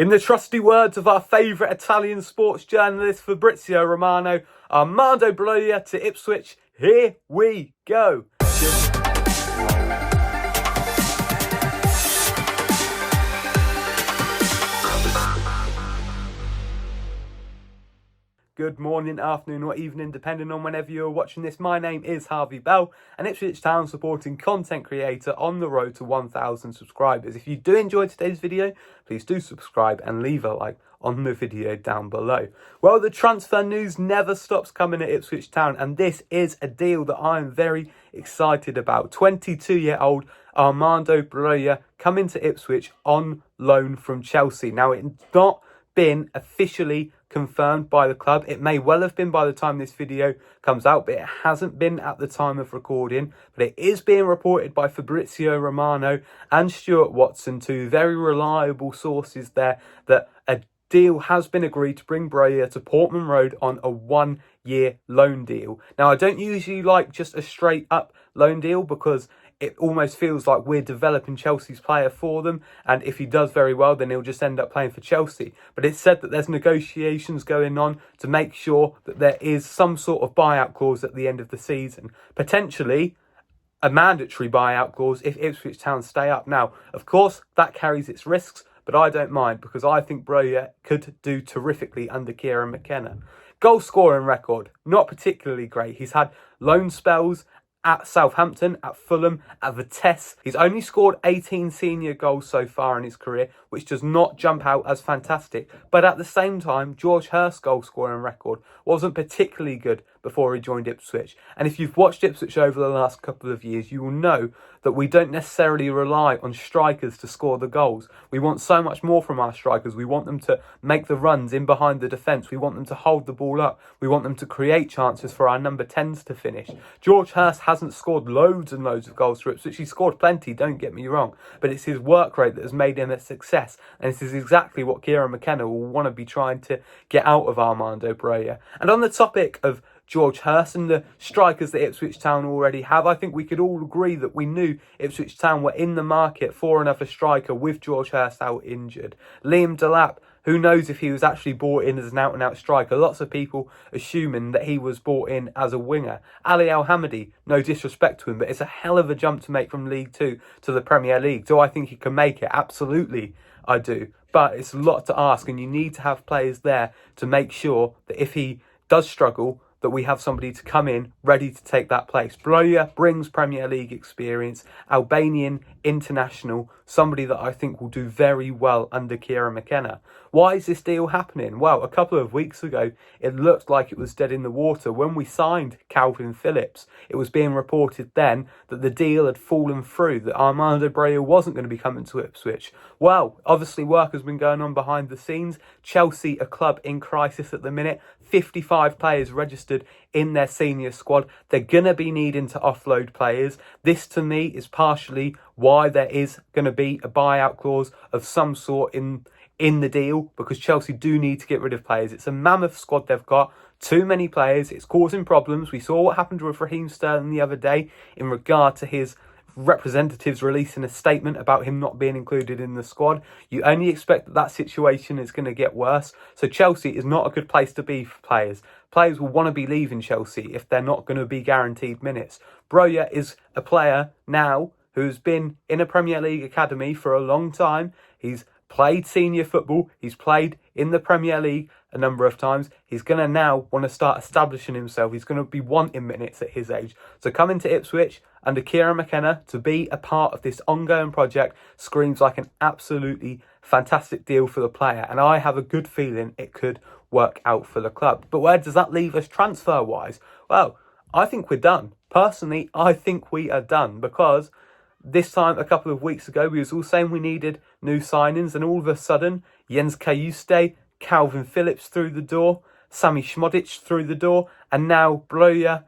In the trusty words of our favourite Italian sports journalist Fabrizio Romano, Armando Broja to Ipswich, here we go. Good morning, afternoon or evening, depending on whenever you're watching this. My name is Harvey Bell, an Ipswich Town supporting content creator on the road to 1,000 subscribers. If you do enjoy today's video, please do subscribe and leave a like on the video down below. Well, the transfer news never stops coming at Ipswich Town, and this is a deal that I am very excited about. 22-year-old Armando Broja coming to Ipswich on loan from Chelsea. Now, it's not been officially confirmed by the club. It may well have been by the time this video comes out, but it hasn't been at the time of recording. But it is being reported by Fabrizio Romano and Stuart Watson, two very reliable sources there, that a deal has been agreed to bring Broja to Portman Road on a 1-year loan deal. Now, I don't usually like just a straight up loan deal because it almost feels like we're developing Chelsea's player for them, and if he does very well, then he'll just end up playing for Chelsea. But it's said that there's negotiations going on to make sure that there is some sort of buyout clause at the end of the season. Potentially a mandatory buyout clause if Ipswich Town stay up. Now, of course, that carries its risks, but I don't mind because I think Broja could do terrifically under Kieran McKenna. Goal scoring record, not particularly great. He's had loan spells at Southampton, at Fulham, at Vitesse. He's only scored 18 senior goals so far in his career, which does not jump out as fantastic. But at the same time, George Hurst's goal scoring record wasn't particularly good before he joined Ipswich. And if you've watched Ipswich over the last couple of years, you will know that we don't necessarily rely on strikers to score the goals. We want so much more from our strikers. We want them to make the runs in behind the defence. We want them to hold the ball up. We want them to create chances for our number 10s to finish. George Hurst hasn't scored loads and loads of goals for Ipswich. He scored plenty, don't get me wrong, but it's his work rate that has made him a success, and this is exactly what Kieran McKenna will want to be trying to get out of Armando Broja. And on the topic of George Hurst and the strikers that Ipswich Town already have, I think we could all agree that we knew Ipswich Town were in the market for another striker with George Hurst out injured. Liam Delap, who knows if he was actually brought in as an out-and-out striker. Lots of people assuming that he was brought in as a winger. Ali Al-Hamadi, no disrespect to him, but it's a hell of a jump to make from League 2 to the Premier League. Do I think he can make it? Absolutely, I do. But it's a lot to ask, and you need to have players there to make sure that if he does struggle, that we have somebody to come in ready to take that place. Broja brings Premier League experience, Albanian international, somebody that I think will do very well under Kieran McKenna. Why is this deal happening? Well, a couple of weeks ago, it looked like it was dead in the water. When we signed Calvin Phillips, it was being reported then that the deal had fallen through, that Armando Broja wasn't going to be coming to Ipswich. Well, obviously work has been going on behind the scenes. Chelsea, a club in crisis at the minute, 55 players registered in their senior squad. They're going to be needing to offload players. This, to me, is partially why there is going to be a buyout clause of some sort in the deal, because Chelsea do need to get rid of players. It's a mammoth squad they've got. Too many players. It's causing problems. We saw what happened with Raheem Sterling the other day in regard to his representatives releasing a statement about him not being included in the squad. You only expect that that situation is going to get worse. So Chelsea is not a good place to be for players. Players will want to be leaving Chelsea if they're not going to be guaranteed minutes. Broja is a player now who's been in a Premier League academy for a long time. He's played senior football. He's played in the Premier League a number of times. He's going to now want to start establishing himself. He's going to be wanting minutes at his age. So coming to Ipswich under Kieran McKenna to be a part of this ongoing project screams like an absolutely fantastic deal for the player. And I have a good feeling it could work out for the club. But where does that leave us transfer-wise? Well, I think we're done. Personally, I think we are done, because this time, a couple of weeks ago, we was all saying we needed new signings, and all of a sudden, Jens Kayuste, Calvin Phillips through the door, Sami Szmodic through the door, and now Broja.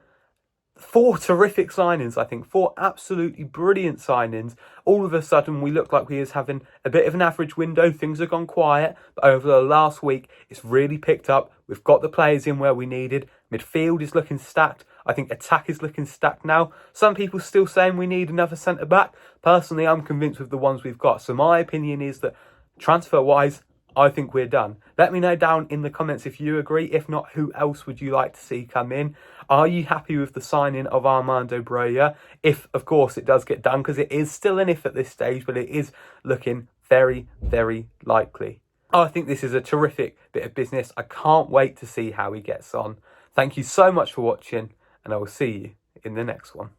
4 terrific signings, I think. 4 absolutely brilliant signings. All of a sudden, we look like we is having a bit of an average window. Things have gone quiet. But over the last week, it's really picked up. We've got the players in where we needed. Midfield is looking stacked. I think attack is looking stacked now. Some people still saying we need another centre-back. Personally, I'm convinced with the ones we've got. So my opinion is that transfer-wise, I think we're done. Let me know down in the comments if you agree. If not, who else would you like to see come in? Are you happy with the signing of Armando Broja? If, of course, it does get done, because it is still an if at this stage, but it is looking very, very likely. I think this is a terrific bit of business. I can't wait to see how he gets on. Thank you so much for watching, and I will see you in the next one.